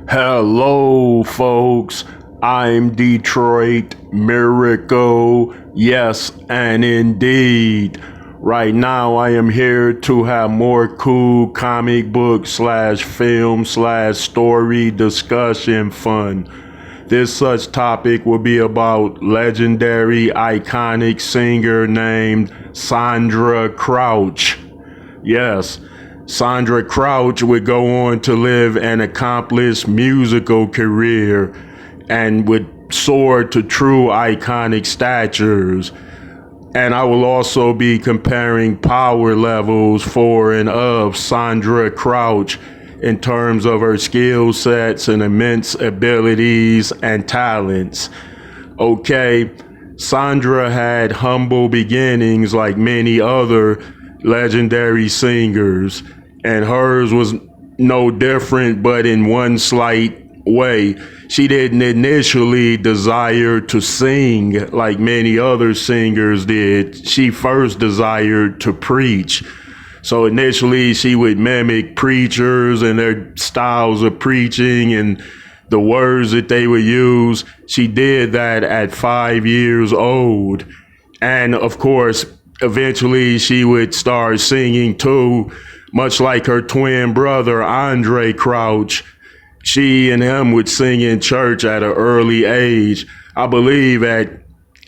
Hello, folks. I'm Detroit Miracle. Yes, and indeed. Right now, I am here to have more cool comic book slash film slash story discussion fun. This such topic will be about legendary iconic singer named Sandra Crouch. Yes, Sandra Crouch would go on to live an accomplished musical career and would soar to true iconic statures. And I will also be comparing power levels for and of Sandra Crouch in terms of her skill sets and immense abilities and talents. Okay, Sandra had humble beginnings like many other legendary singers, and hers was no different, but in one slight way. She didn't initially desire to sing like many other singers did. She first desired to preach. So initially she would mimic preachers and their styles of preaching and the words that they would use. She did that at 5 years old. And of course, eventually she would start singing too, much like her twin brother, Andre Crouch. She and him would sing in church at an early age. I believe at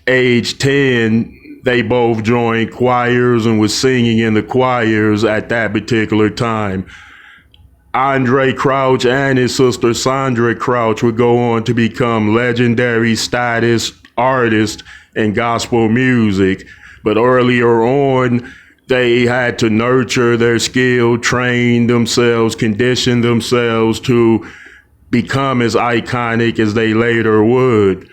age 10, they both joined choirs and was singing in the choirs at that particular time. Andre Crouch and his sister Sandra Crouch would go on to become legendary status artists in gospel music. But earlier on, they had to nurture their skill, train themselves, condition themselves to become as iconic as they later would.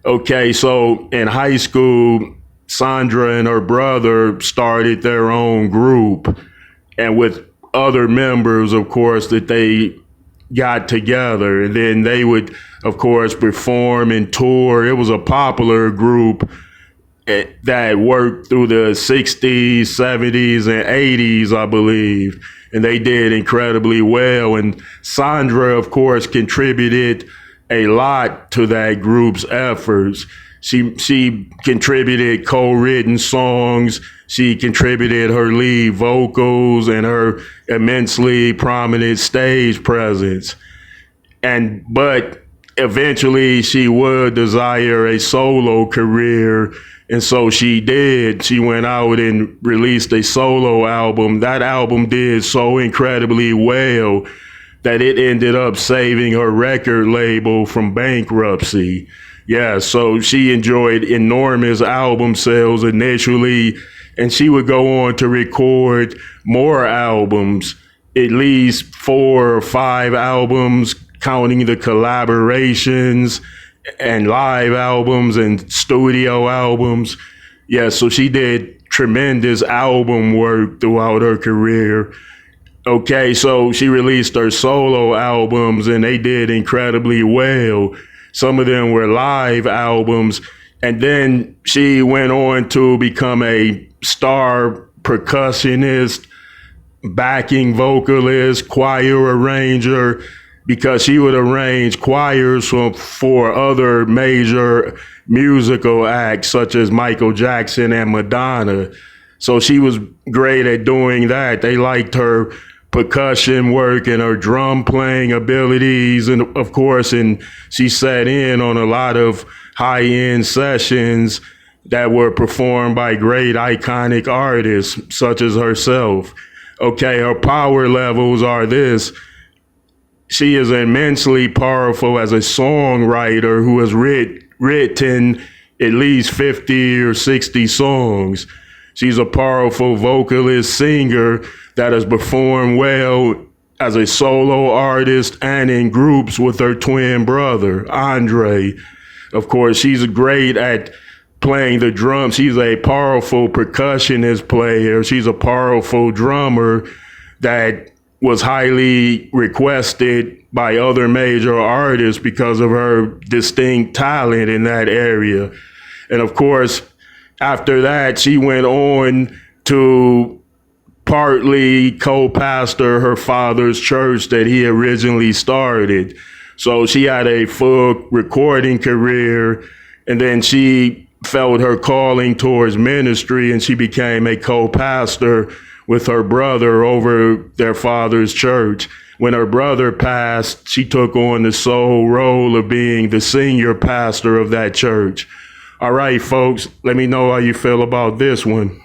Okay, so in high school, Sandra and her brother started their own group, and with other members, of course, that they got together. And then they would, of course, perform and tour. It was a popular group that worked through the 60s, 70s, and 80s, I believe. And they did incredibly well. And Sandra, of course, contributed a lot to that group's efforts. She contributed co-written songs. She contributed her lead vocals and her immensely prominent stage presence. But eventually she would desire a solo career, and so she did. She went out and released a solo album. That album did so incredibly well that it ended up saving her record label from bankruptcy. Yeah, so she enjoyed enormous album sales initially, and she would go on to record more albums, at least 4 or 5 albums, counting the collaborations and live albums and studio albums. Yeah, so she did tremendous album work throughout her career. Okay, so she released her solo albums and they did incredibly well. Some of them were live albums. And then she went on to become a star percussionist, backing vocalist, choir arranger, because she would arrange choirs for other major musical acts such as Michael Jackson and Madonna. So she was great at doing that. They liked her percussion work and her drum playing abilities, and of course, and she sat in on a lot of high-end sessions that were performed by great iconic artists such as herself. Okay, her power levels are this. She is immensely powerful as a songwriter who has written at least 50 or 60 songs. She's a powerful vocalist singer that has performed well as a solo artist and in groups with her twin brother, Andre. Of course, she's great at playing the drums. She's a powerful percussionist player. She's a powerful drummer that was highly requested by other major artists because of her distinct talent in that area. And of course, after that, she went on to partly co-pastor her father's church that he originally started. So she had a full recording career, and then she felt her calling towards ministry, and she became a co-pastor with her brother over their father's church. When her brother passed, she took on the sole role of being the senior pastor of that church. All right, folks, let me know how you feel about this one.